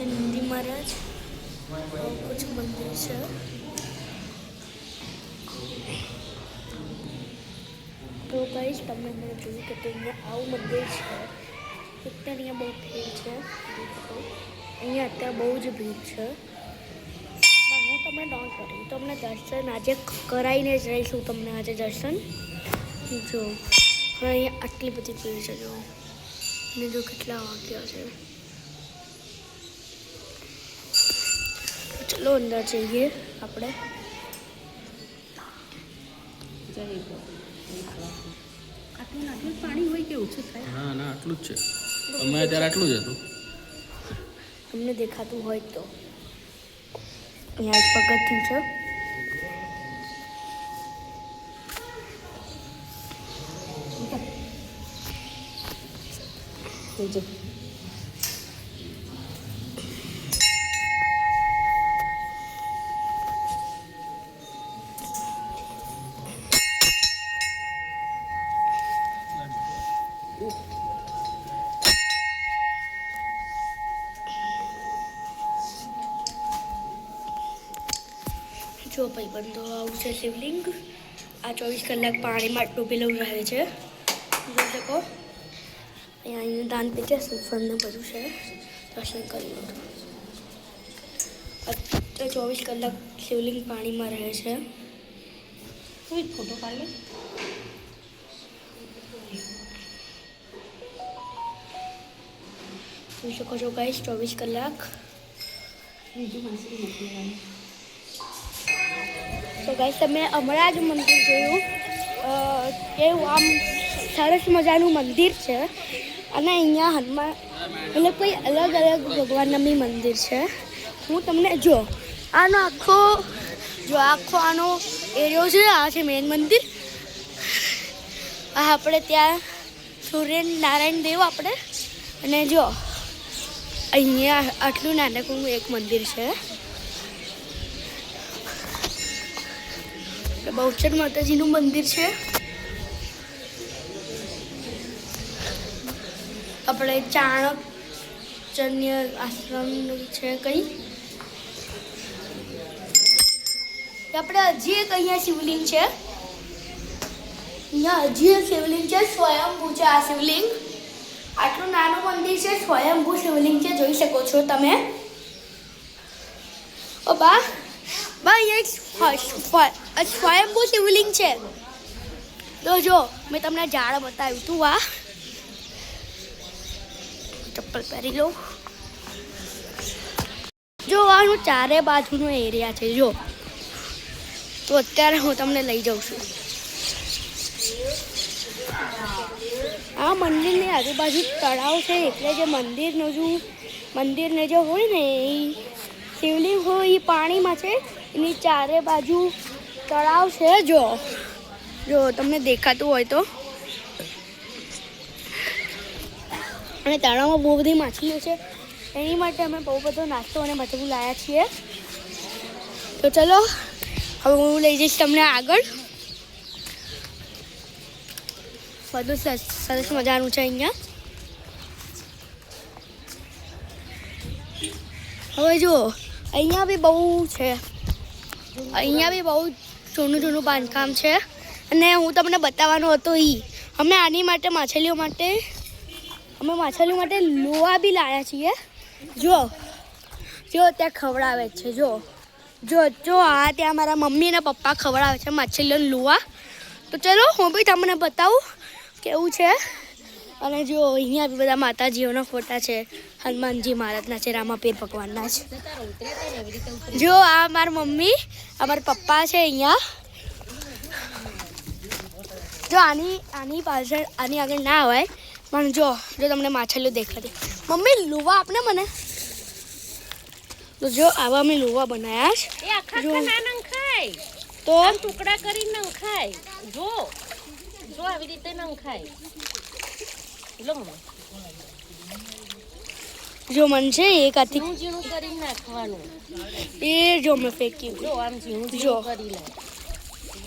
नंदी महाराज और कुछ मंदिर है। तो गाइस तमने मैंने જોયું કે અહીંયા આવું મંદિર છે અત્યારે અહીંયા બહુ ભીડ છે અહીંયા અત્યારે બહુ જ ભીડ છે પણ હું તમને ડોન્ટ વરી તમને દર્શન આજે કરાવીને જ રહીશું તમને આજે દર્શન જો અહીંયા આટલી બધી ભીડ છે જો અને જો કેટલા વાગ્યા છે ચલો અંદર જઈએ આપણે આટલું પાણી હોય કે ઓછું થાય ના ના આટલું જ છે અમે અત્યારે આટલું જ હતું તમને દેખાતું હોય તો અહીંયા એક પગથિયું છે જો ભાઈ બંધો આવું છે શિવલિંગ આ 24 કલાક પાણીમાં ડૂબેલું રહે છે જોઈ શકો અહીંયા દાન પીઠ છે સુફરને બધું છે દર્શન કરી લો 24 કલાક શિવલિંગ પાણીમાં રહે છે કોઈ ફોટો પાડે જોઈ શકો છો ગાઈસ 24 કલાક તો ગાઈસ તમે હમણાં જ મંદિર જોયું એવું આમ સરસ મજાનું મંદિર છે અને અહીંયા હનુમાન એટલે કોઈ અલગ અલગ ભગવાનના બી મંદિર છે હું તમને જો આનો આનો એરિયો છે આ છે મેન મંદિર આ આપણે ત્યાં સૂર્યનારાયણ દેવ આપણે અને જો અહીંયા આટલું નાનકડું એક મંદિર છે બહુચર માતાજીનું મંદિર છે આપણે ચાણક્ય આશ્રમ છે કઈ આપણે હજી એક અહીંયા શિવલિંગ છે અહીંયા હજી એક શિવલિંગ છે સ્વયંભૂ છે આ શિવલિંગ આટલું નાનું મંદિર છે સ્વયંભૂ શિવલિંગ છે જોઈ શકો છો તમે ઓ બા અહીંયા સ્વયંભૂ શિવલિંગ છે તો જો મેં તમને ઝાડ બતાવ્યું હતું આ ચપ્પલ પહેરી લો જો આનું ચારે બાજુનો એરિયા છે જો તો અત્યારે હું તમને લઈ જાઉં છું આ મંદિરની આજુબાજુ તળાવ છે એટલે જે મંદિરને જે હોય ને એ શિવલિંગ હોય એ પાણીમાં છે એની ચારે બાજુ તળાવ છે જો તમને દેખાતું હોય તો અને તળાવમાં બહુ બધી માછલીઓ છે એની માટે અમે બહુ બધો નાસ્તો અને બધું લાવ્યા છીએ તો ચલો હવે હું લઈ જઈશ તમને આગળ બધું સરસ મજાનું છે અહીંયા હવે જુઓ અહીંયા બી બહુ છે અહીંયા બી બહુ જૂનું બાંધકામ છે અને હું તમને બતાવવાનો હતો અમે આની માટે માછલીઓ માટે લોહા બી લાવ્યા છીએ જો ત્યાં ખવડાવે છે જો આ ત્યાં મારા મમ્મી અને પપ્પા ખવડાવે છે માછલીઓને લોહા તો ચલો હું બી તમને બતાવું કેવું છે અને જો અહીંયા બી બધા માતાજીઓના ફોટા છે હનુમાનજી મહારાજના છે રામાપીર ભગવાનના છે જો આ મારા મમ્મી અમારા પપ્પા છે અહીંયા જો આની પાછળ આની આગળ ના હોય પણ જો તમને માછલીઓ દેખાડી મમ્મી લુવા આપને મને તો જો આવા અમે લુવા બનાવ્યા છે તો ટુકડા કરી નંખાય જો આવી રીતે નંખાય જો મન છે એક આથી ઝીણું કરી નાખવાનું એ જો મેં ફેંક્યું જો આમ ઝીણું જો કરી લે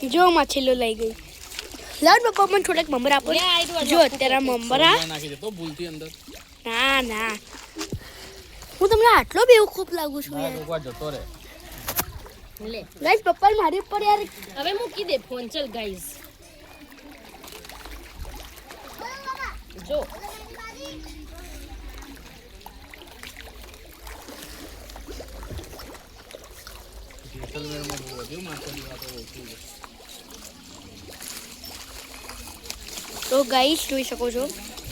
જો માછલીઓ લઈ ગઈ લાડ બાપા મને થોડાક મમરા આપો જો અત્યારે મમરા નાખી દે તો ભૂલથી અંદર ના હું તમને આટલો બેવકૂફ લાગુ છું ના યાર કોકવા જતો રહે લે ગાઈસ પપ્પા મારી ઉપર યાર હવે મૂકી દે ફોન ચલ ગાઈઝ જો જેસલમેરમાં બહુ વધ્યું માછલી વાતો ઓછી છે. તો ગાઈસ જોઈ શકો છો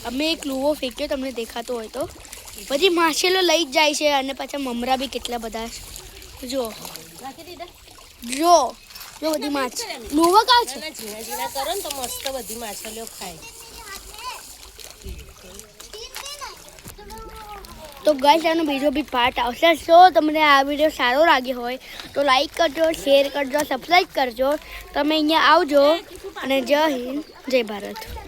અમે એક લુવો ફેંક્યો તમને દેખાતો હોય તો બધી માછલીઓ લઈ જ જાય છે અને પાછા મમરા બી કેટલા બધા છે જો રાખી દીધા જો જો બધી માછ લુવો કાં છે નાના ઝીણા ઝીણા કરો ને તો મસ્ત બધી માછલીઓ ખાય તો ગાઈસ આનો બીજો બી પાર્ટ આવશે જો તમને આ વિડીયો સારો લાગ્યો હોય તો લાઈક કરજો શેર કરજો સબસ્ક્રાઈબ કરજો તમે અહીંયા આવજો અને જય હિન્દ જય ભારત